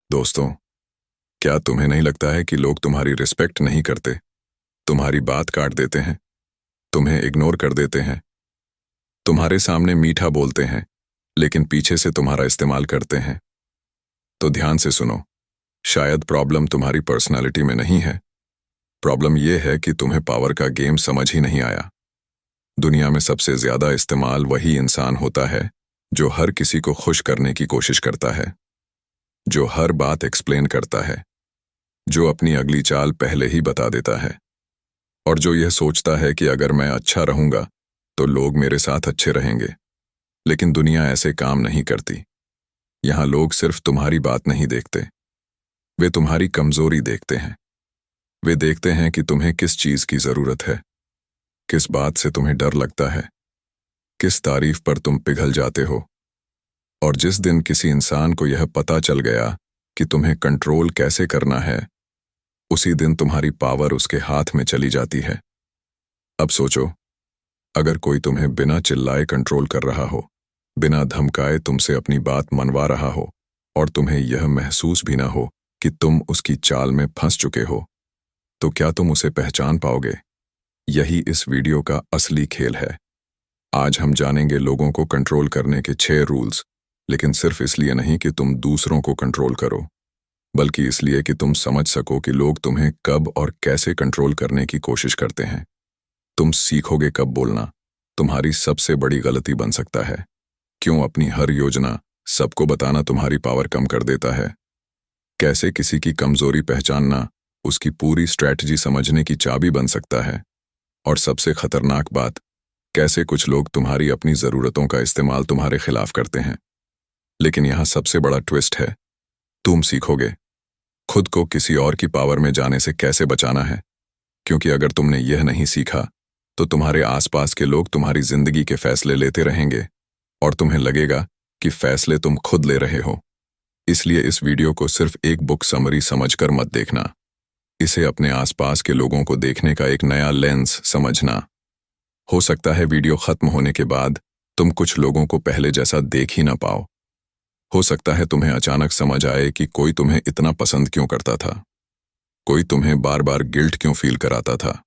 दोस्तों, क्या तुम्हें नहीं लगता है कि लोग तुम्हारी रिस्पेक्ट नहीं करते, तुम्हारी बात काट देते हैं, तुम्हें इग्नोर कर देते हैं, तुम्हारे सामने मीठा बोलते हैं, लेकिन पीछे से तुम्हारा इस्तेमाल करते हैं? तो ध्यान से सुनो, शायद प्रॉब्लम तुम्हारी पर्सनालिटी में नहीं है। प्रॉब्लम यह है कि तुम्हें पावर का गेम समझ ही नहीं आया। दुनिया में सबसे ज्यादा इस्तेमाल वही इंसान होता है जो हर किसी को खुश करने की कोशिश करता है, जो हर बात एक्सप्लेन करता है, जो अपनी अगली चाल पहले ही बता देता है, और जो यह सोचता है कि अगर मैं अच्छा रहूंगा तो लोग मेरे साथ अच्छे रहेंगे। लेकिन दुनिया ऐसे काम नहीं करती। यहां लोग सिर्फ तुम्हारी बात नहीं देखते, वे तुम्हारी कमजोरी देखते हैं। वे देखते हैं कि तुम्हें किस चीज की जरूरत है, किस बात से तुम्हें डर लगता है, किस तारीफ पर तुम पिघल जाते हो। और जिस दिन किसी इंसान को यह पता चल गया कि तुम्हें कंट्रोल कैसे करना है, उसी दिन तुम्हारी पावर उसके हाथ में चली जाती है। अब सोचो, अगर कोई तुम्हें बिना चिल्लाए कंट्रोल कर रहा हो, बिना धमकाए तुमसे अपनी बात मनवा रहा हो, और तुम्हें यह महसूस भी ना हो कि तुम उसकी चाल में फंस चुके हो, तो क्या तुम उसे पहचान पाओगे? यही इस वीडियो का असली खेल है। आज हम जानेंगे लोगों को कंट्रोल करने के 6 रूल्स, लेकिन सिर्फ इसलिए नहीं कि तुम दूसरों को कंट्रोल करो, बल्कि इसलिए कि तुम समझ सको कि लोग तुम्हें कब और कैसे कंट्रोल करने की कोशिश करते हैं। तुम सीखोगे कब बोलना तुम्हारी सबसे बड़ी गलती बन सकता है, क्यों अपनी हर योजना सबको बताना तुम्हारी पावर कम कर देता है, कैसे किसी की कमजोरी पहचानना उसकी पूरी स्ट्रैटेजी समझने की चाबी बन सकता है, और सबसे खतरनाक बात, कैसे कुछ लोग तुम्हारी अपनी जरूरतों का इस्तेमाल तुम्हारे खिलाफ करते हैं। लेकिन यहां सबसे बड़ा ट्विस्ट है, तुम सीखोगे खुद को किसी और की पावर में जाने से कैसे बचाना है, क्योंकि अगर तुमने यह नहीं सीखा तो तुम्हारे आसपास के लोग तुम्हारी जिंदगी के फैसले लेते रहेंगे और तुम्हें लगेगा कि फैसले तुम खुद ले रहे हो। इसलिए इस वीडियो को सिर्फ एक बुक समरी समझकर मत देखना, इसे अपने आसपास के लोगों को देखने का एक नया लेंस समझना। हो सकता है वीडियो खत्म होने के बाद तुम कुछ लोगों को पहले जैसा देख ही ना पाओ। हो सकता है तुम्हें अचानक समझ आए कि कोई तुम्हें इतना पसंद क्यों करता था, कोई तुम्हें बार बार गिल्ट क्यों फील कराता था,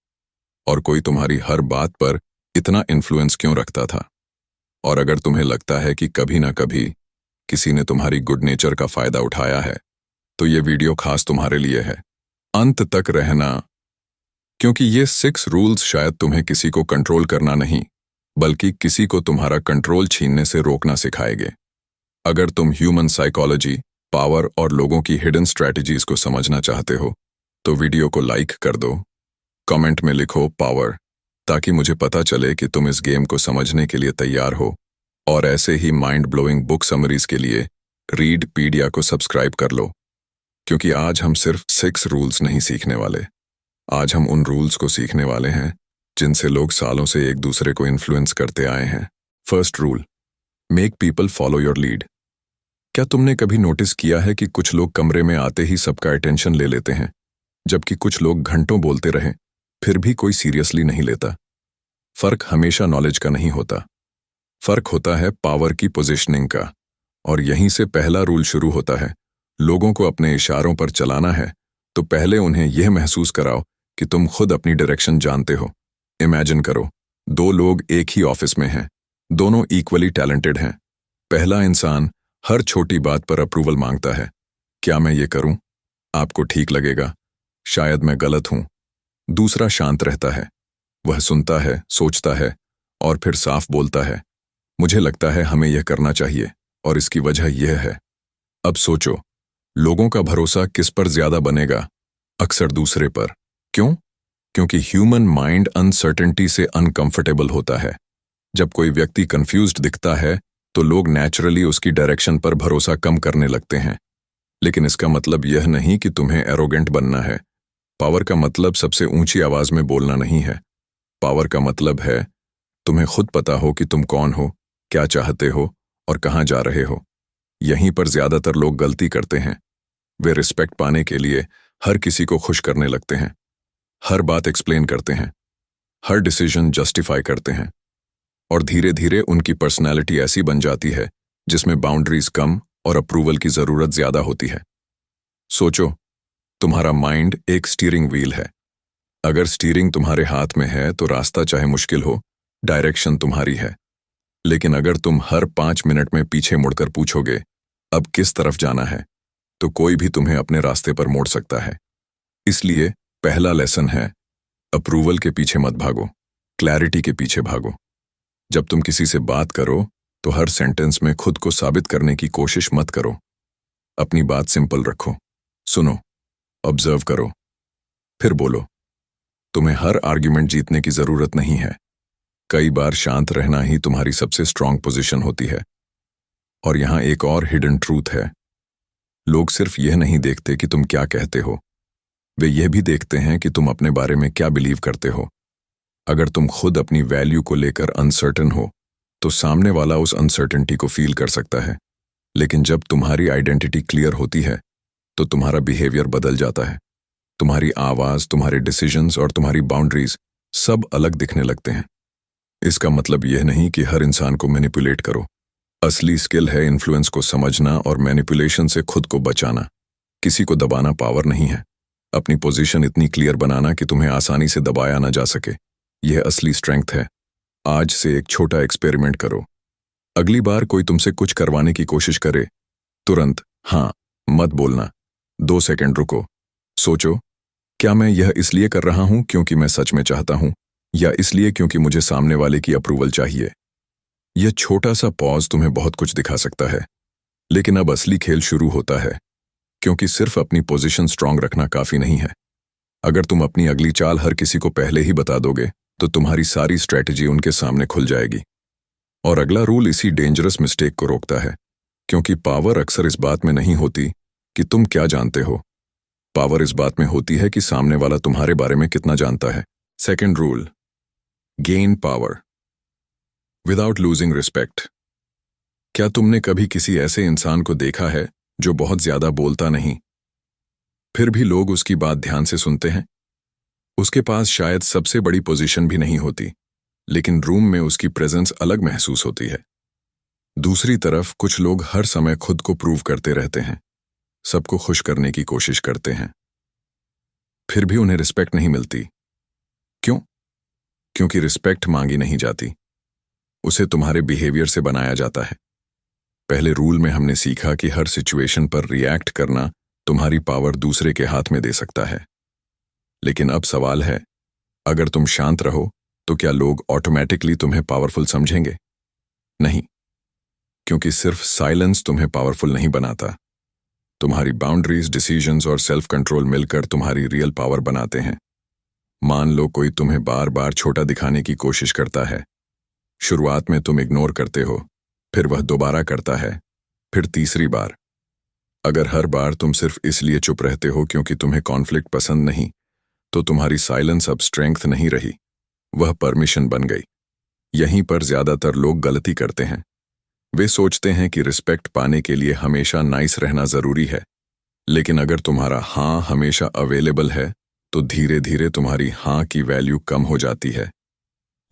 और कोई तुम्हारी हर बात पर इतना इन्फ्लुएंस क्यों रखता था। और अगर तुम्हें लगता है कि कभी ना कभी किसी ने तुम्हारी गुड नेचर का फायदा उठाया है, तो ये वीडियो खास तुम्हारे लिए है। अंत तक रहना, क्योंकि ये 6 रूल्स शायद तुम्हें किसी को कंट्रोल करना नहीं, बल्कि किसी को तुम्हारा कंट्रोल छीनने से रोकना सिखाएंगे। अगर तुम ह्यूमन साइकोलॉजी, पावर और लोगों की हिडन स्ट्रैटेजीज को समझना चाहते हो, तो वीडियो को लाइक कर दो, कमेंट में लिखो पावर, ताकि मुझे पता चले कि तुम इस गेम को समझने के लिए तैयार हो। और ऐसे ही माइंड ब्लोइंग बुक समरीज के लिए रीडपीडिया को सब्सक्राइब कर लो, क्योंकि आज हम सिर्फ 6 रूल्स नहीं सीखने वाले, आज हम उन रूल्स को सीखने वाले हैं जिनसे लोग सालों से एक दूसरे को इन्फ्लुएंस करते आए हैं। First rule, make people follow your lead. क्या तुमने कभी नोटिस किया है कि कुछ लोग कमरे में आते ही सबका अटेंशन ले लेते हैं, जबकि कुछ लोग घंटों बोलते रहें फिर भी कोई सीरियसली नहीं लेता? फर्क हमेशा नॉलेज का नहीं होता, फर्क होता है पावर की पोजीशनिंग का। और यहीं से पहला रूल शुरू होता है। लोगों को अपने इशारों पर चलाना है तो पहले उन्हें यह महसूस कराओ कि तुम खुद अपनी डायरेक्शन जानते हो। इमेजिन करो, 2 लोग एक ही ऑफिस में हैं, दोनों इक्वली टैलेंटेड हैं। पहला इंसान हर छोटी बात पर अप्रूवल मांगता है, क्या मैं ये करूं? आपको ठीक लगेगा? शायद मैं गलत हूं। दूसरा शांत रहता है, वह सुनता है, सोचता है और फिर साफ बोलता है, मुझे लगता है हमें यह करना चाहिए और इसकी वजह यह है। अब सोचो, लोगों का भरोसा किस पर ज्यादा बनेगा? अक्सर दूसरे पर। क्यों? क्योंकि ह्यूमन माइंड अनसर्टेनिटी से अनकंफर्टेबल होता है। जब कोई व्यक्ति कंफ्यूज्ड दिखता है तो लोग नेचुरली उसकी डायरेक्शन पर भरोसा कम करने लगते हैं। लेकिन इसका मतलब यह नहीं कि तुम्हें एरोगेंट बनना है। पावर का मतलब सबसे ऊंची आवाज में बोलना नहीं है। पावर का मतलब है तुम्हें खुद पता हो कि तुम कौन हो, क्या चाहते हो और कहां जा रहे हो। यहीं पर ज्यादातर लोग गलती करते हैं। वे रिस्पेक्ट पाने के लिए हर किसी को खुश करने लगते हैं, हर बात एक्सप्लेन करते हैं, हर डिसीजन जस्टिफाई करते हैं, और धीरे धीरे उनकी पर्सनैलिटी ऐसी बन जाती है जिसमें बाउंड्रीज कम और अप्रूवल की जरूरत ज्यादा होती है। सोचो, तुम्हारा माइंड एक स्टीयरिंग व्हील है। अगर स्टीयरिंग तुम्हारे हाथ में है तो रास्ता चाहे मुश्किल हो, डायरेक्शन तुम्हारी है। लेकिन अगर तुम हर 5 मिनट में पीछे मुड़कर पूछोगे अब किस तरफ जाना है, तो कोई भी तुम्हें अपने रास्ते पर मोड़ सकता है। इसलिए पहला लेसन है, अप्रूवल के पीछे मत भागो, क्लैरिटी के पीछे भागो। जब तुम किसी से बात करो तो हर सेंटेंस में खुद को साबित करने की कोशिश मत करो। अपनी बात सिंपल रखो, सुनो, ऑब्जर्व करो, फिर बोलो। तुम्हें हर आर्ग्यूमेंट जीतने की जरूरत नहीं है। कई बार शांत रहना ही तुम्हारी सबसे स्ट्रांग पोजीशन होती है। और यहां एक और हिडन ट्रूथ है, लोग सिर्फ यह नहीं देखते कि तुम क्या कहते हो, वे यह भी देखते हैं कि तुम अपने बारे में क्या बिलीव करते हो। अगर तुम खुद अपनी वैल्यू को लेकर अनसर्टन हो तो सामने वाला उस अनसर्टेनिटी को फील कर सकता है। लेकिन जब तुम्हारी आइडेंटिटी क्लियर होती है तो तुम्हारा बिहेवियर बदल जाता है। तुम्हारी आवाज, तुम्हारे डिसीजंस और तुम्हारी बाउंड्रीज सब अलग दिखने लगते हैं। इसका मतलब यह नहीं कि हर इंसान को मैनिपुलेट करो। असली स्किल है इन्फ्लुएंस को समझना और मैनिपुलेशन से खुद को बचाना। किसी को दबाना पावर नहीं है, अपनी पोजीशन इतनी क्लियर बनाना कि तुम्हें आसानी से दबाया ना जा सके, यह असली स्ट्रेंथ है। आज से एक छोटा एक्सपेरिमेंट करो। अगली बार कोई तुमसे कुछ करवाने की कोशिश करे, तुरंत हाँ मत बोलना। 2 सेकंड रुको, सोचो, क्या मैं यह इसलिए कर रहा हूं क्योंकि मैं सच में चाहता हूं, या इसलिए क्योंकि मुझे सामने वाले की अप्रूवल चाहिए। यह छोटा सा पॉज तुम्हें बहुत कुछ दिखा सकता है। लेकिन अब असली खेल शुरू होता है, क्योंकि सिर्फ अपनी पोजीशन स्ट्रांग रखना काफी नहीं है। अगर तुम अपनी अगली चाल हर किसी को पहले ही बता दोगे तो तुम्हारी सारी स्ट्रैटेजी उनके सामने खुल जाएगी। और अगला रूल इसी डेंजरस मिस्टेक को रोकता है, क्योंकि पावर अक्सर इस बात में नहीं होती कि तुम क्या जानते हो, पावर इस बात में होती है कि सामने वाला तुम्हारे बारे में कितना जानता है। Second rule, gain power without losing respect. क्या तुमने कभी किसी ऐसे इंसान को देखा है जो बहुत ज्यादा बोलता नहीं, फिर भी लोग उसकी बात ध्यान से सुनते हैं? उसके पास शायद सबसे बड़ी पोजीशन भी नहीं होती, लेकिन रूम में उसकी प्रेजेंस अलग महसूस होती है। दूसरी तरफ कुछ लोग हर समय खुद को प्रूव करते रहते हैं, सबको खुश करने की कोशिश करते हैं, फिर भी उन्हें रिस्पेक्ट नहीं मिलती। क्यों? क्योंकि रिस्पेक्ट मांगी नहीं जाती, उसे तुम्हारे बिहेवियर से बनाया जाता है। पहले रूल में हमने सीखा कि हर सिचुएशन पर रिएक्ट करना तुम्हारी पावर दूसरे के हाथ में दे सकता है। लेकिन अब सवाल है, अगर तुम शांत रहो तो क्या लोग ऑटोमेटिकली तुम्हें पावरफुल समझेंगे? नहीं, क्योंकि सिर्फ साइलेंस तुम्हें पावरफुल नहीं बनाता। तुम्हारी बाउंड्रीज, डिसीजंस और सेल्फ कंट्रोल मिलकर तुम्हारी रियल पावर बनाते हैं। मान लो कोई तुम्हें बार बार छोटा दिखाने की कोशिश करता है। शुरुआत में तुम इग्नोर करते हो, फिर वह दोबारा करता है, फिर तीसरी बार। अगर हर बार तुम सिर्फ इसलिए चुप रहते हो क्योंकि तुम्हें कॉन्फ्लिक्ट पसंद नहीं, तो तुम्हारी साइलेंस अब स्ट्रेंथ नहीं रही, वह परमिशन बन गई। यहीं पर ज्यादातर लोग गलती करते हैं। वे सोचते हैं कि रिस्पेक्ट पाने के लिए हमेशा नाइस रहना जरूरी है, लेकिन अगर तुम्हारा हाँ हमेशा अवेलेबल है तो धीरे धीरे तुम्हारी हाँ की वैल्यू कम हो जाती है।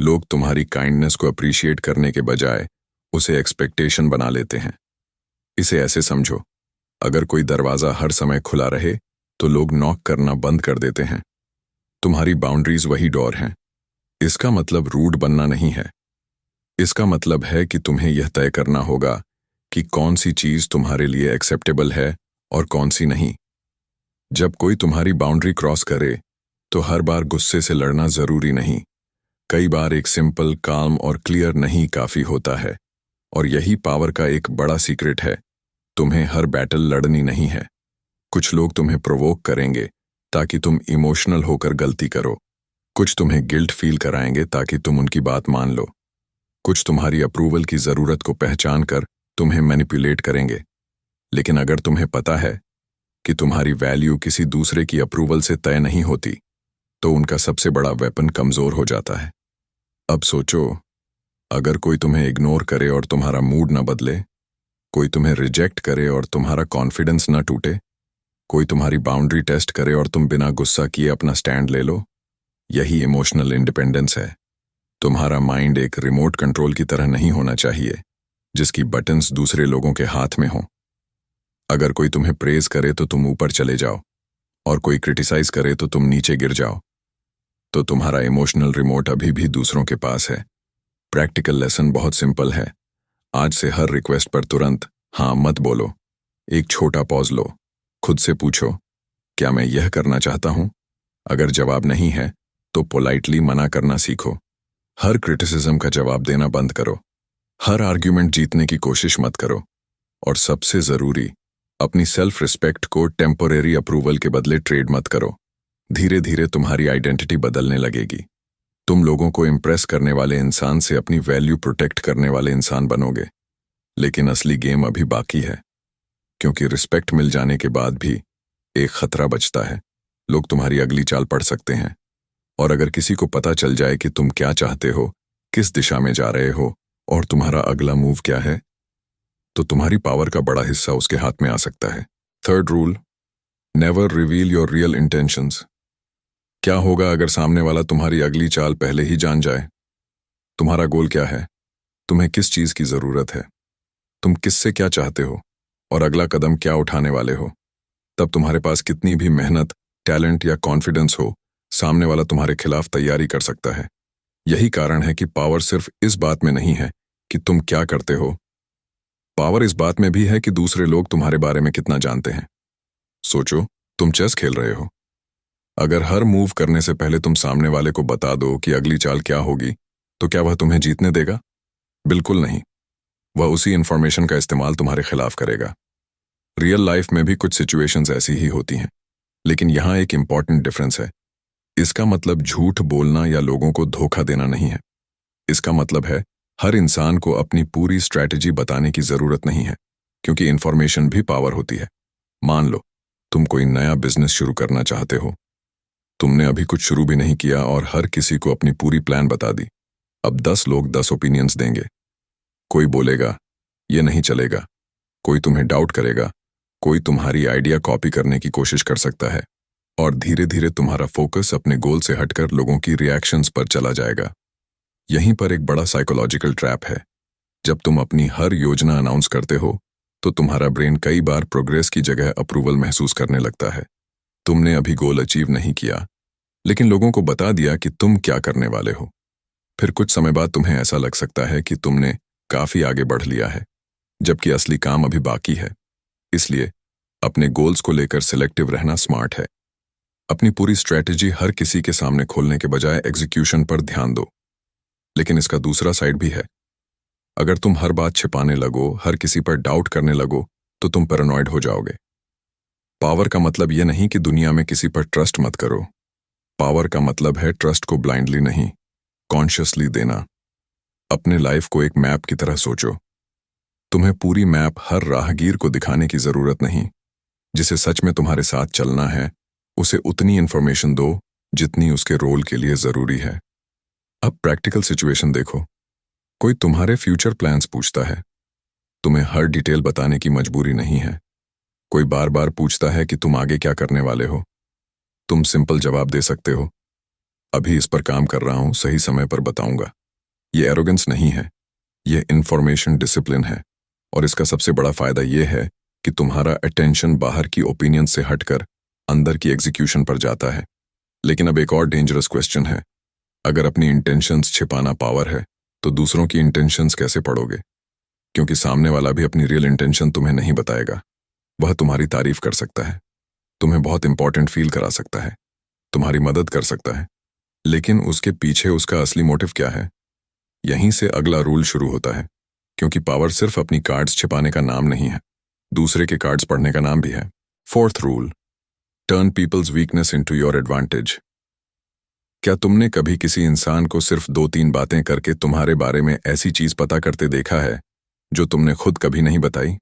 लोग तुम्हारी काइंडनेस को अप्रिशिएट करने के बजाय उसे एक्सपेक्टेशन बना लेते हैं। इसे ऐसे समझो, अगर कोई दरवाजा हर समय खुला रहे तो लोग नॉक करना बंद कर देते हैं। तुम्हारी बाउंड्रीज वही डोर हैं। इसका मतलब रूड बनना नहीं है, इसका मतलब है कि तुम्हें यह तय करना होगा कि कौन सी चीज तुम्हारे लिए एक्सेप्टेबल है और कौन सी नहीं। जब कोई तुम्हारी बाउंड्री क्रॉस करे तो हर बार गुस्से से लड़ना जरूरी नहीं। कई बार एक सिंपल, काम और क्लियर नहीं काफी होता है। और यही पावर का एक बड़ा सीक्रेट है। तुम्हें हर बैटल लड़नी नहीं है। कुछ लोग तुम्हें प्रोवोक करेंगे ताकि तुम इमोशनल होकर गलती करो। कुछ तुम्हें गिल्ट फील कराएंगे ताकि तुम उनकी बात मान लो। कुछ तुम्हारी अप्रूवल की जरूरत को पहचान कर तुम्हें मैनिपुलेट करेंगे। लेकिन अगर तुम्हें पता है कि तुम्हारी वैल्यू किसी दूसरे की अप्रूवल से तय नहीं होती, तो उनका सबसे बड़ा वेपन कमजोर हो जाता है। अब सोचो, अगर कोई तुम्हें इग्नोर करे और तुम्हारा मूड न बदले, कोई तुम्हें रिजेक्ट करे और तुम्हारा कॉन्फिडेंस न टूटे, कोई तुम्हारी बाउंड्री टेस्ट करे और तुम बिना गुस्सा किए अपना स्टैंड ले लो, यही इमोशनल इंडिपेंडेंस है। तुम्हारा माइंड एक रिमोट कंट्रोल की तरह नहीं होना चाहिए जिसकी बटन्स दूसरे लोगों के हाथ में हों। अगर कोई तुम्हें प्रेज करे तो तुम ऊपर चले जाओ, और कोई क्रिटिसाइज करे तो तुम नीचे गिर जाओ। तो तुम्हारा इमोशनल रिमोट अभी भी दूसरों के पास है। प्रैक्टिकल लेसन बहुत सिंपल है। आज से हर रिक्वेस्ट पर तुरंत हाँ मत बोलो। एक छोटा पॉज लो, खुद से पूछो, क्या मैं यह करना चाहता हूं? अगर जवाब नहीं है तो पोलाइटली मना करना सीखो। हर क्रिटिसिज्म का जवाब देना बंद करो। हर आर्ग्यूमेंट जीतने की कोशिश मत करो। और सबसे जरूरी, अपनी सेल्फ रिस्पेक्ट को टेम्पोरेरी अप्रूवल के बदले ट्रेड मत करो। धीरे धीरे तुम्हारी आइडेंटिटी बदलने लगेगी। तुम लोगों को इम्प्रेस करने वाले इंसान से अपनी वैल्यू प्रोटेक्ट करने वाले इंसान बनोगे। लेकिन असली गेम अभी बाकी है, क्योंकि रिस्पेक्ट मिल जाने के बाद भी एक खतरा बचता है। लोग तुम्हारी अगली चाल पढ़ सकते हैं, और अगर किसी को पता चल जाए कि तुम क्या चाहते हो, किस दिशा में जा रहे हो और तुम्हारा अगला मूव क्या है, तो तुम्हारी पावर का बड़ा हिस्सा उसके हाथ में आ सकता है। Third rule, never reveal your real intentions. क्या होगा अगर सामने वाला तुम्हारी अगली चाल पहले ही जान जाए? तुम्हारा गोल क्या है? तुम्हें किस चीज की जरूरत है? तुम किससे क्या चाहते हो और अगला कदम क्या उठाने वाले हो? तब तुम्हारे पास कितनी भी मेहनत, टैलेंट या कॉन्फिडेंस हो, सामने वाला तुम्हारे खिलाफ तैयारी कर सकता है। यही कारण है कि पावर सिर्फ इस बात में नहीं है कि तुम क्या करते हो, पावर इस बात में भी है कि दूसरे लोग तुम्हारे बारे में कितना जानते हैं। सोचो, तुम चेस खेल रहे हो। अगर हर मूव करने से पहले तुम सामने वाले को बता दो कि अगली चाल क्या होगी, तो क्या वह तुम्हें जीतने देगा? बिल्कुल नहीं। वह उसी इंफॉर्मेशन का इस्तेमाल तुम्हारे खिलाफ करेगा। रियल लाइफ में भी कुछ सिचुएशंस ऐसी ही होती हैं, लेकिन यहां एक इंपॉर्टेंट डिफरेंस है। इसका मतलब झूठ बोलना या लोगों को धोखा देना नहीं है। इसका मतलब है हर इंसान को अपनी पूरी स्ट्रैटेजी बताने की जरूरत नहीं है, क्योंकि इंफॉर्मेशन भी पावर होती है। मान लो तुम कोई नया बिजनेस शुरू करना चाहते हो। तुमने अभी कुछ शुरू भी नहीं किया और हर किसी को अपनी पूरी प्लान बता दी। अब 10 लोग 10 ओपिनियंस देंगे। कोई बोलेगा ये नहीं चलेगा, कोई तुम्हें डाउट करेगा, कोई तुम्हारी आइडिया कॉपी करने की कोशिश कर सकता है, और धीरे धीरे तुम्हारा फोकस अपने गोल से हटकर लोगों की रिएक्शंस पर चला जाएगा। यहीं पर एक बड़ा साइकोलॉजिकल ट्रैप है। जब तुम अपनी हर योजना अनाउंस करते हो, तो तुम्हारा ब्रेन कई बार प्रोग्रेस की जगह अप्रूवल महसूस करने लगता है। तुमने अभी गोल अचीव नहीं किया, लेकिन लोगों को बता दिया कि तुम क्या करने वाले हो। फिर कुछ समय बाद तुम्हें ऐसा लग सकता है कि तुमने काफी आगे बढ़ लिया है, जबकि असली काम अभी बाकी है। इसलिए अपने गोल्स को लेकर सिलेक्टिव रहना स्मार्ट है। अपनी पूरी स्ट्रैटेजी हर किसी के सामने खोलने के बजाय एग्जीक्यूशन पर ध्यान दो। लेकिन इसका दूसरा साइड भी है। अगर तुम हर बात छिपाने लगो, हर किसी पर डाउट करने लगो, तो तुम पैरानॉइड हो जाओगे। पावर का मतलब यह नहीं कि दुनिया में किसी पर ट्रस्ट मत करो। पावर का मतलब है ट्रस्ट को ब्लाइंडली नहीं, कॉन्शियसली देना। अपने लाइफ को एक मैप की तरह सोचो। तुम्हें पूरी मैप हर राहगीर को दिखाने की जरूरत नहीं। जिसे सच में तुम्हारे साथ चलना है, उसे उतनी इंफॉर्मेशन दो जितनी उसके रोल के लिए जरूरी है। अब प्रैक्टिकल सिचुएशन देखो। कोई तुम्हारे फ्यूचर प्लान्स पूछता है। तुम्हें हर डिटेल बताने की मजबूरी नहीं है। कोई बार बार पूछता है कि तुम आगे क्या करने वाले हो। तुम सिंपल जवाब दे सकते हो, अभी इस पर काम कर रहा हूं, सही समय पर बताऊंगा। ये एरोगेंस नहीं है, ये इंफॉर्मेशन डिसिप्लिन है। और इसका सबसे बड़ा फायदा यह है कि तुम्हारा अटेंशन बाहर की ओपिनियन से हटकर अंदर की एग्जीक्यूशन पर जाता है। लेकिन अब एक और डेंजरस क्वेश्चन है। अगर अपनी इंटेंशंस छिपाना पावर है, तो दूसरों की इंटेंशंस कैसे पढ़ोगे? क्योंकि सामने वाला भी अपनी रियल इंटेंशन तुम्हें नहीं बताएगा। वह तुम्हारी तारीफ कर सकता है, तुम्हें बहुत इंपॉर्टेंट फील करा सकता है, तुम्हारी मदद कर सकता है, लेकिन उसके पीछे उसका असली मोटिव क्या है? यहीं से अगला रूल शुरू होता है, क्योंकि पावर सिर्फ अपनी कार्ड्स छिपाने का नाम नहीं है, दूसरे के कार्ड्स पढ़ने का नाम भी है। Fourth rule, turn people's weakness into your advantage. क्या तुमने कभी किसी इंसान को सिर्फ 2-3 बातें करके तुम्हारे बारे में ऐसी चीज पता करते देखा है जो तुमने खुद कभी नहीं बताई?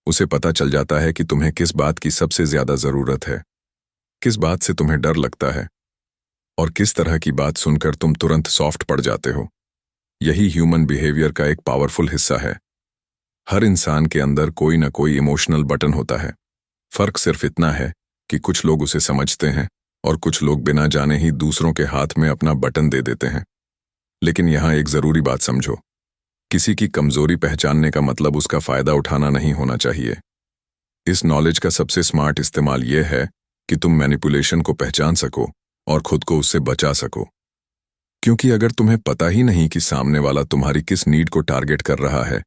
उसे पता चल जाता है कि तुम्हें किस बात की सबसे ज्यादा जरूरत है, किस बात से तुम्हें डर लगता है, और किस तरह की बात सुनकर तुम तुरंत सॉफ्ट पड़ जाते हो। यही ह्यूमन बिहेवियर का एक पावरफुल हिस्सा है। हर इंसान के अंदर कोई ना कोई इमोशनल बटन होता है। फर्क सिर्फ इतना है कि कुछ लोग उसे समझते हैं और कुछ लोग बिना जाने ही दूसरों के हाथ में अपना बटन दे देते हैं। लेकिन यहां एक जरूरी बात समझो, किसी की कमजोरी पहचानने का मतलब उसका फायदा उठाना नहीं होना चाहिए। इस नॉलेज का सबसे स्मार्ट इस्तेमाल यह है कि तुम मैनिपुलेशन को पहचान सको और खुद को उससे बचा सको। क्योंकि अगर तुम्हें पता ही नहीं कि सामने वाला तुम्हारी किस नीड को टारगेट कर रहा है,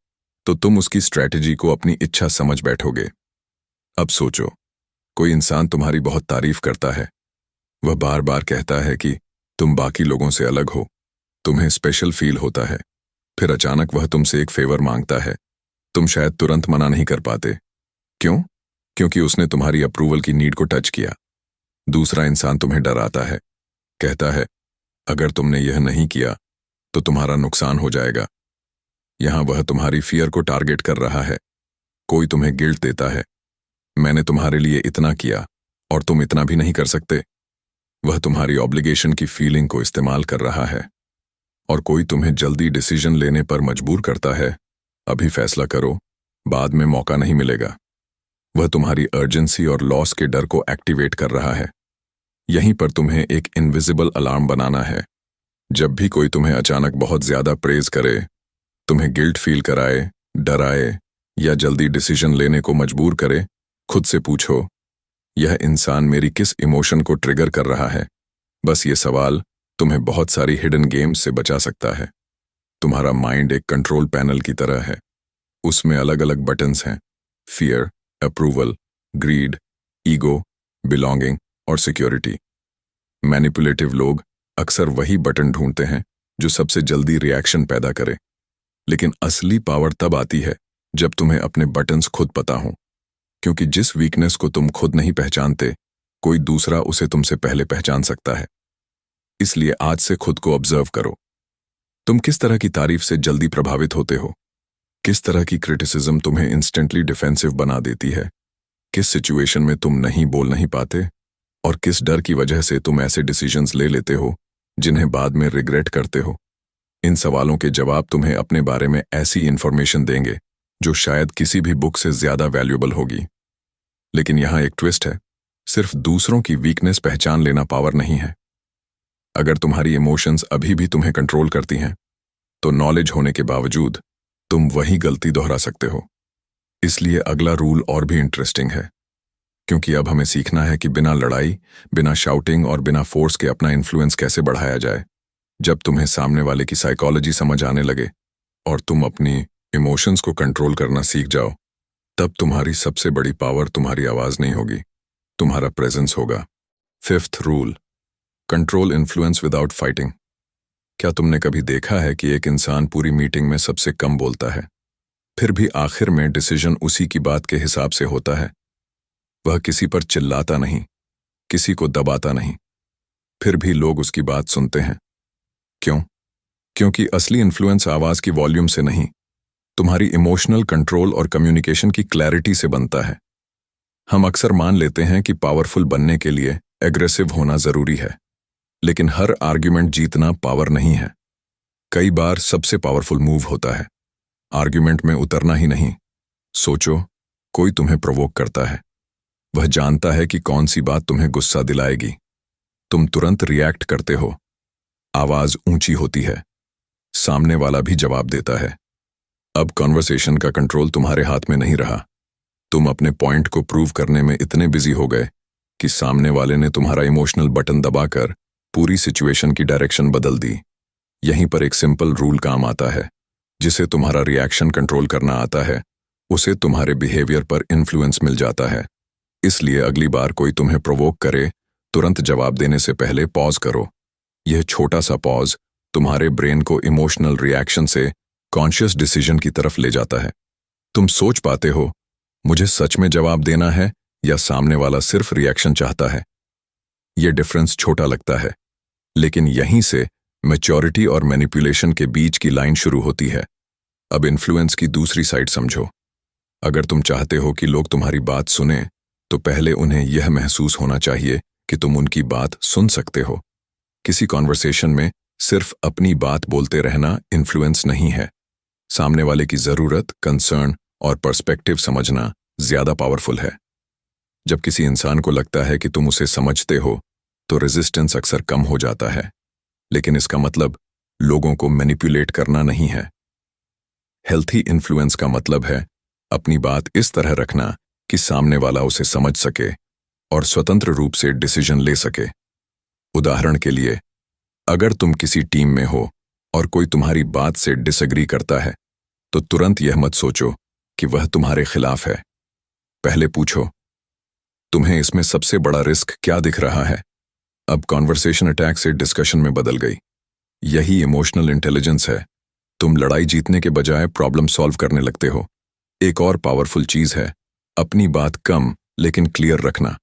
तो तुम उसकी स्ट्रैटेजी को अपनी इच्छा समझ बैठोगे। अब सोचो, कोई इंसान तुम्हारी बहुत तारीफ करता है। वह बार बार कहता है कि तुम बाकी लोगों से अलग हो, तुम्हें स्पेशल फील होता है। फिर अचानक वह तुमसे एक फेवर मांगता है। तुम शायद तुरंत मना नहीं कर पाते। क्यों? क्योंकि उसने तुम्हारी अप्रूवल की नीड को टच किया। दूसरा इंसान तुम्हें डराता है, कहता है अगर तुमने यह नहीं किया तो तुम्हारा नुकसान हो जाएगा। यहां वह तुम्हारी फियर को टारगेट कर रहा है। कोई तुम्हें गिल्ट देता है, मैंने तुम्हारे लिए इतना किया और तुम इतना भी नहीं कर सकते। वह तुम्हारी ऑब्लिगेशन की फीलिंग को इस्तेमाल कर रहा है। और कोई तुम्हें जल्दी डिसीजन लेने पर मजबूर करता है, अभी फैसला करो, बाद में मौका नहीं मिलेगा। वह तुम्हारी अर्जेंसी और लॉस के डर को एक्टिवेट कर रहा है। यहीं पर तुम्हें एक इनविजिबल अलार्म बनाना है। जब भी कोई तुम्हें अचानक बहुत ज्यादा प्रेज करे, तुम्हें गिल्ट फील कराए, डराए या जल्दी डिसीजन लेने को मजबूर करे, खुद से पूछो, यह इंसान मेरी किस इमोशन को ट्रिगर कर रहा है? बस ये सवाल तुम्हें बहुत सारी हिडन गेम्स से बचा सकता है। तुम्हारा माइंड एक कंट्रोल पैनल की तरह है। उसमें अलग अलग बटन्स हैं, fear, approval, greed, ego, belonging और सिक्योरिटी। मैनिपुलेटिव लोग अक्सर वही बटन ढूंढते हैं जो सबसे जल्दी रिएक्शन पैदा करे। लेकिन असली पावर तब आती है जब तुम्हें अपने बटन्स खुद पता हों। क्योंकि जिस वीकनेस को तुम खुद नहीं पहचानते, कोई दूसरा उसे तुमसे पहले पहचान सकता है। इसलिए आज से खुद को ऑब्जर्व करो। तुम किस तरह की तारीफ से जल्दी प्रभावित होते हो? किस तरह की क्रिटिसिज्म तुम्हें इंस्टेंटली डिफेंसिव बना देती है? किस सिचुएशन में तुम नहीं बोल नहीं पाते? और किस डर की वजह से तुम ऐसे डिसीजंस ले लेते हो जिन्हें बाद में रिग्रेट करते हो? इन सवालों के जवाब तुम्हें अपने बारे में ऐसी इंफॉर्मेशन देंगे जो शायद किसी भी बुक से ज्यादा वैल्यूएबल होगी। लेकिन यहां एक ट्विस्ट है, सिर्फ दूसरों की वीकनेस पहचान लेना पावर नहीं है। अगर तुम्हारी इमोशंस अभी भी तुम्हें कंट्रोल करती हैं, तो नॉलेज होने के बावजूद तुम वही गलती दोहरा सकते हो। इसलिए अगला रूल और भी इंटरेस्टिंग है, क्योंकि अब हमें सीखना है कि बिना लड़ाई, बिना शाउटिंग और बिना फोर्स के अपना इन्फ्लुएंस कैसे बढ़ाया जाए। जब तुम्हें सामने वाले की साइकोलॉजी समझ आने लगे और तुम अपनी इमोशंस को कंट्रोल करना सीख जाओ, तब तुम्हारी सबसे बड़ी पावर तुम्हारी आवाज नहीं होगी, तुम्हारा प्रेजेंस होगा। 5th rule, control influence without fighting. क्या तुमने कभी देखा है कि एक इंसान पूरी मीटिंग में सबसे कम बोलता है, फिर भी आखिर में डिसीजन उसी की बात के हिसाब से होता है? वह किसी पर चिल्लाता नहीं, किसी को दबाता नहीं, फिर भी लोग उसकी बात सुनते हैं। क्यों? क्योंकि असली इन्फ्लुएंस आवाज की वॉल्यूम से नहीं, तुम्हारी इमोशनल कंट्रोल और कम्युनिकेशन की क्लैरिटी से बनता है। हम अक्सर मान लेते हैं कि पावरफुल बनने के लिए एग्रेसिव होना जरूरी है, लेकिन हर आर्ग्यूमेंट जीतना पावर नहीं है। कई बार सबसे पावरफुल मूव होता है आर्ग्यूमेंट में उतरना ही नहीं। सोचो, कोई तुम्हें प्रोवोक करता है, वह जानता है कि कौन सी बात तुम्हें गुस्सा दिलाएगी। तुम तुरंत रिएक्ट करते हो, आवाज ऊंची होती है, सामने वाला भी जवाब देता है। अब कॉन्वर्सेशन का कंट्रोल तुम्हारे हाथ में नहीं रहा। तुम अपने पॉइंट को प्रूव करने में इतने बिजी हो गए कि सामने वाले ने तुम्हारा इमोशनल बटन दबाकर पूरी सिचुएशन की डायरेक्शन बदल दी। यहीं पर एक सिंपल रूल काम आता है, जिसे तुम्हारा रिएक्शन कंट्रोल करना आता है, उसे तुम्हारे बिहेवियर पर इन्फ्लुएंस मिल जाता है। इसलिए अगली बार कोई तुम्हें प्रोवोक करे, तुरंत जवाब देने से पहले पॉज करो। यह छोटा सा पॉज तुम्हारे ब्रेन को इमोशनल रिएक्शन से कॉन्शियस डिसीजन की तरफ ले जाता है। तुम सोच पाते हो, मुझे सच में जवाब देना है या सामने वाला सिर्फ रिएक्शन चाहता है? यह डिफरेंस छोटा लगता है, लेकिन यहीं से मैच्योरिटी और मैनिपुलेशन के बीच की लाइन शुरू होती है। अब इन्फ्लुएंस की दूसरी साइड समझो। अगर तुम चाहते हो कि लोग तुम्हारी बात सुने, तो पहले उन्हें यह महसूस होना चाहिए कि तुम उनकी बात सुन सकते हो। किसी कॉन्वर्सेशन में सिर्फ अपनी बात बोलते रहना इन्फ्लुएंस नहीं है। सामने वाले की जरूरत, कंसर्न और पर्सपेक्टिव समझना ज्यादा पावरफुल है। जब किसी इंसान को लगता है कि तुम उसे समझते हो, तो रेजिस्टेंस अक्सर कम हो जाता है। लेकिन इसका मतलब लोगों को मैनिपुलेट करना नहीं है। हेल्थी इन्फ्लुएंस का मतलब है अपनी बात इस तरह रखना कि सामने वाला उसे समझ सके और स्वतंत्र रूप से डिसीजन ले सके। उदाहरण के लिए, अगर तुम किसी टीम में हो और कोई तुम्हारी बात से डिसएग्री करता है, तो तुरंत यह मत सोचो कि वह तुम्हारे खिलाफ है। पहले पूछो, तुम्हें इसमें सबसे बड़ा रिस्क क्या दिख रहा है? अब कॉन्वर्सेशन अटैक से डिस्कशन में बदल गई। यही इमोशनल इंटेलिजेंस है। तुम लड़ाई जीतने के बजाय प्रॉब्लम सॉल्व करने लगते हो। एक और पावरफुल चीज है, अपनी बात कम लेकिन क्लियर रखना।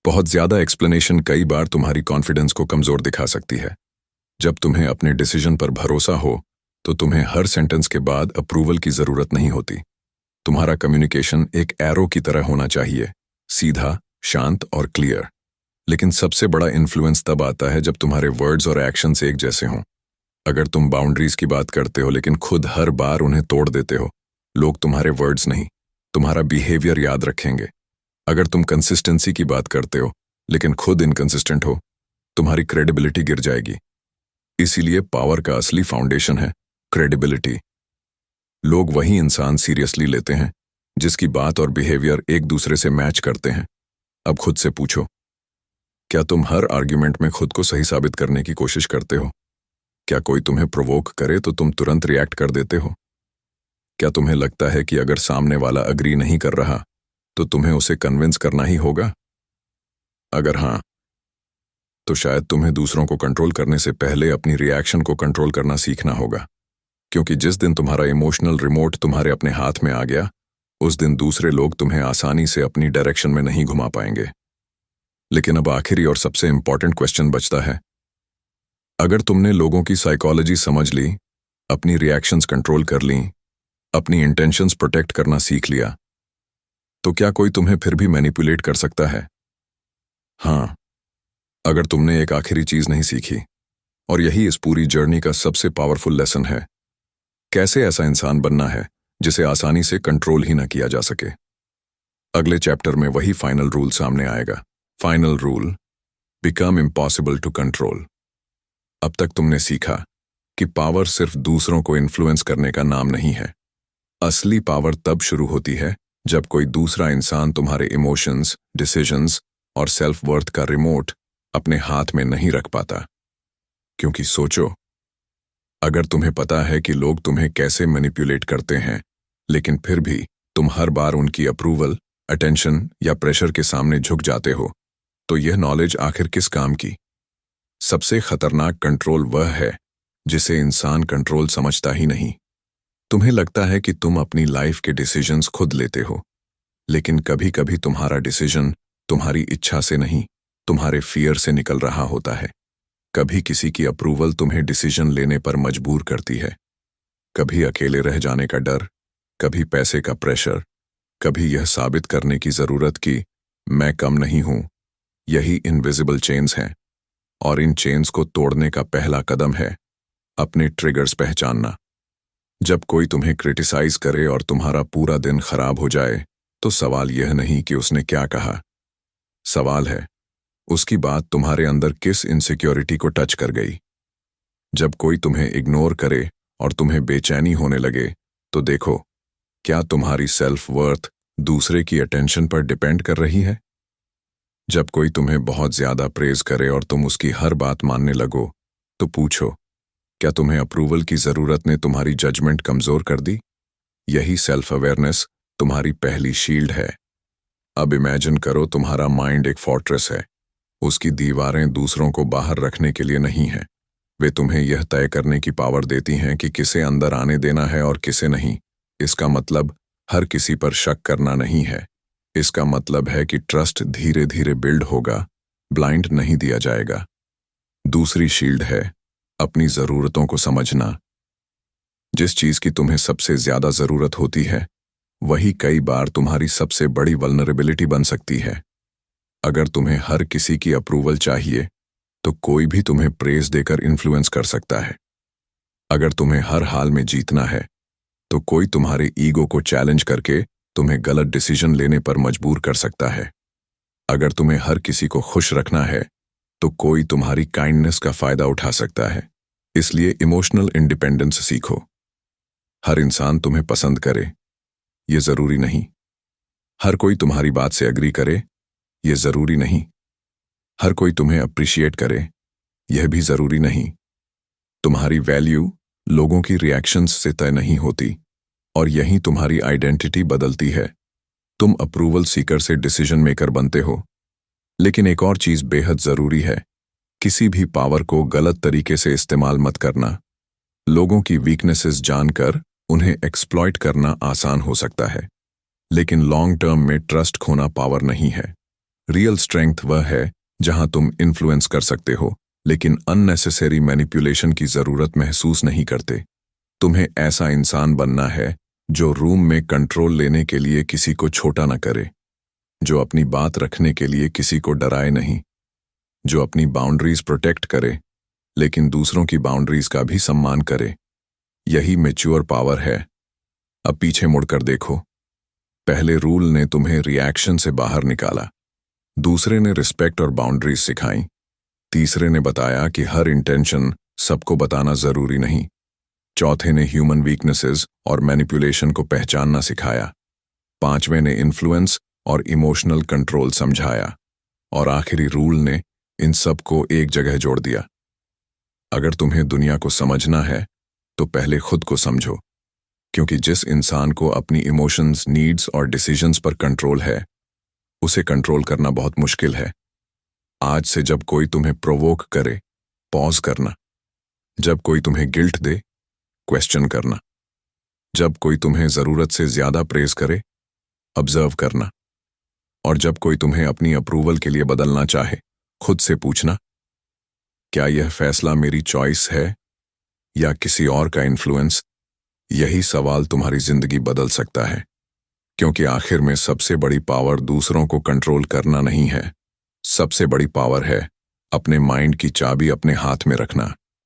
बहुत ज्यादा एक्सप्लेनेशन कई बार तुम्हारी कॉन्फिडेंस को कमजोर दिखा सकती है। जब तुम्हें अपने डिसीजन पर भरोसा हो, तो तुम्हें हर सेंटेंस के बाद अप्रूवल की जरूरत नहीं होती। तुम्हारा कम्युनिकेशन एक एरो की तरह होना चाहिए, सीधा, शांत और क्लियर। लेकिन सबसे बड़ा इन्फ्लुएंस तब आता है जब तुम्हारे वर्ड्स और एक्शंस एक जैसे हों। अगर तुम बाउंड्रीज की बात करते हो लेकिन खुद हर बार उन्हें तोड़ देते हो, लोग तुम्हारे वर्ड्स नहीं, तुम्हारा बिहेवियर याद रखेंगे। अगर तुम कंसिस्टेंसी की बात करते हो लेकिन खुद इनकंसिस्टेंट हो, तुम्हारी क्रेडिबिलिटी गिर जाएगी। इसीलिए पावर का असली फाउंडेशन है क्रेडिबिलिटी। लोग वही इंसान सीरियसली लेते हैं जिसकी बात और बिहेवियर एक दूसरे से मैच करते हैं। अब खुद से पूछो, क्या तुम हर आर्ग्यूमेंट में खुद को सही साबित करने की कोशिश करते हो? क्या कोई तुम्हें प्रोवोक करे तो तुम तुरंत रिएक्ट कर देते हो? क्या तुम्हें लगता है कि अगर सामने वाला अग्री नहीं कर रहा तो तुम्हें उसे कन्विंस करना ही होगा? अगर हाँ, तो शायद तुम्हें दूसरों को कंट्रोल करने से पहले अपनी रिएक्शन को कंट्रोल करना सीखना होगा। क्योंकि जिस दिन तुम्हारा इमोशनल रिमोट तुम्हारे अपने हाथ में आ गया, उस दिन दूसरे लोग तुम्हें आसानी से अपनी डायरेक्शन में नहीं घुमा पाएंगे। लेकिन अब आखिरी और सबसे इंपॉर्टेंट क्वेश्चन बचता है। अगर तुमने लोगों की साइकोलॉजी समझ ली, अपनी रिएक्शंस कंट्रोल कर ली, अपनी इंटेंशंस प्रोटेक्ट करना सीख लिया, तो क्या कोई तुम्हें फिर भी मैनिपुलेट कर सकता है? हाँ, अगर तुमने एक आखिरी चीज नहीं सीखी, और यही इस पूरी जर्नी का सबसे पावरफुल लेसन है, कैसे ऐसा इंसान बनना है जिसे आसानी से कंट्रोल ही ना किया जा सके। अगले चैप्टर में वही फाइनल रूल सामने आएगा। Final rule, become impossible to control. अब तक तुमने सीखा कि पावर सिर्फ दूसरों को इन्फ्लुएंस करने का नाम नहीं है। असली पावर तब शुरू होती है जब कोई दूसरा इंसान तुम्हारे इमोशंस, डिसीजंस और सेल्फ वर्थ का रिमोट अपने हाथ में नहीं रख पाता। क्योंकि सोचो, अगर तुम्हें पता है कि लोग तुम्हें कैसे मैनिपुलेट करते हैं, लेकिन फिर भी तुम हर बार उनकी अप्रूवल, अटेंशन या प्रेशर के सामने झुक जाते हो, तो यह नॉलेज आखिर किस काम की? सबसे खतरनाक कंट्रोल वह है जिसे इंसान कंट्रोल समझता ही नहीं। तुम्हें लगता है कि तुम अपनी लाइफ के डिसीजंस खुद लेते हो, लेकिन कभी कभी तुम्हारा डिसीजन तुम्हारी इच्छा से नहीं, तुम्हारे फियर से निकल रहा होता है। कभी किसी की अप्रूवल तुम्हें डिसीजन लेने पर मजबूर करती है, कभी अकेले रह जाने का डर, कभी पैसे का प्रेशर, कभी यह साबित करने की जरूरत कि मैं कम नहीं हूं। यही इनविजिबल चेन्स हैं, और इन चेन्स को तोड़ने का पहला कदम है अपने ट्रिगर्स पहचानना। जब कोई तुम्हें क्रिटिसाइज करे और तुम्हारा पूरा दिन खराब हो जाए, तो सवाल यह नहीं कि उसने क्या कहा, सवाल है उसकी बात तुम्हारे अंदर किस इनसिक्योरिटी को टच कर गई। जब कोई तुम्हें इग्नोर करे और तुम्हें बेचैनी होने लगे, तो देखो, क्या तुम्हारी सेल्फ वर्थ दूसरे की अटेंशन पर डिपेंड कर रही है? जब कोई तुम्हें बहुत ज्यादा प्रेज करे और तुम उसकी हर बात मानने लगो, तो पूछो, क्या तुम्हें अप्रूवल की जरूरत ने तुम्हारी जजमेंट कमजोर कर दी? यही सेल्फ अवेयरनेस तुम्हारी पहली शील्ड है। अब इमेजिन करो तुम्हारा माइंड एक फोर्ट्रेस है। उसकी दीवारें दूसरों को बाहर रखने के लिए नहीं हैं, वे तुम्हें यह तय करने की पावर देती हैं कि किसे अंदर आने देना है और किसे नहीं। इसका मतलब हर किसी पर शक करना नहीं है। इसका मतलब है कि ट्रस्ट धीरे धीरे बिल्ड होगा, ब्लाइंड नहीं दिया जाएगा। दूसरी शील्ड है अपनी जरूरतों को समझना। जिस चीज की तुम्हें सबसे ज्यादा जरूरत होती है, वही कई बार तुम्हारी सबसे बड़ी वल्नरेबिलिटी बन सकती है। अगर तुम्हें हर किसी की अप्रूवल चाहिए, तो कोई भी तुम्हें प्रेज देकर इन्फ्लुएंस कर सकता है। अगर तुम्हें हर हाल में जीतना है, तो कोई तुम्हारे ईगो को चैलेंज करके तुम्हें गलत डिसीजन लेने पर मजबूर कर सकता है। अगर तुम्हें हर किसी को खुश रखना है, तो कोई तुम्हारी काइंडनेस का फायदा उठा सकता है। इसलिए इमोशनल इंडिपेंडेंस सीखो। हर इंसान तुम्हें पसंद करे, ये जरूरी नहीं। हर कोई तुम्हारी बात से एग्री करे, ये जरूरी नहीं। हर कोई तुम्हें अप्रिशिएट करे, यह भी जरूरी नहीं। तुम्हारी वैल्यू लोगों की रिएक्शंस से तय नहीं होती, और यही तुम्हारी आइडेंटिटी बदलती है। तुम अप्रूवल सीकर से डिसीजन मेकर बनते हो। लेकिन एक और चीज बेहद जरूरी है, किसी भी पावर को गलत तरीके से इस्तेमाल मत करना। लोगों की वीकनेसेस जानकर उन्हें एक्सप्लॉइट करना आसान हो सकता है, लेकिन लॉन्ग टर्म में ट्रस्ट खोना पावर नहीं है। रियल स्ट्रेंथ वह है जहां तुम इन्फ्लुएंस कर सकते हो, लेकिन अननेसेसरी मैनिपुलेशन की जरूरत महसूस नहीं करते। तुम्हें ऐसा इंसान बनना है जो रूम में कंट्रोल लेने के लिए किसी को छोटा न करे, जो अपनी बात रखने के लिए किसी को डराए नहीं, जो अपनी बाउंड्रीज प्रोटेक्ट करे लेकिन दूसरों की बाउंड्रीज का भी सम्मान करे। यही मैच्योर पावर है। अब पीछे मुड़कर देखो। पहले रूल ने तुम्हें रिएक्शन से बाहर निकाला, दूसरे ने रिस्पेक्ट और बाउंड्रीज सिखाई, तीसरे ने बताया कि हर इंटेंशन सबको बताना जरूरी नहीं, चौथे ने ह्यूमन वीकनेसेस और मैनिपुलेशन को पहचानना सिखाया, पांचवें ने इन्फ्लुएंस और इमोशनल कंट्रोल समझाया, और आखिरी रूल ने इन सब को एक जगह जोड़ दिया। अगर तुम्हें दुनिया को समझना है तो पहले खुद को समझो, क्योंकि जिस इंसान को अपनी इमोशंस, नीड्स और डिसीजंस पर कंट्रोल है, उसे कंट्रोल करना बहुत मुश्किल है। आज से जब कोई तुम्हें प्रोवोक करे, पॉज करना। जब कोई तुम्हें गिल्ट दे, क्वेश्चन करना। जब कोई तुम्हें जरूरत से ज्यादा प्रेज करे, ऑब्जर्व करना। और जब कोई तुम्हें अपनी अप्रूवल के लिए बदलना चाहे, खुद से पूछना, क्या यह फैसला मेरी चॉइस है या किसी और का इन्फ्लुएंस? यही सवाल तुम्हारी जिंदगी बदल सकता है, क्योंकि आखिर में सबसे बड़ी पावर दूसरों को कंट्रोल करना नहीं है। सबसे बड़ी पावर है अपने माइंड की चाबी अपने हाथ में रखना।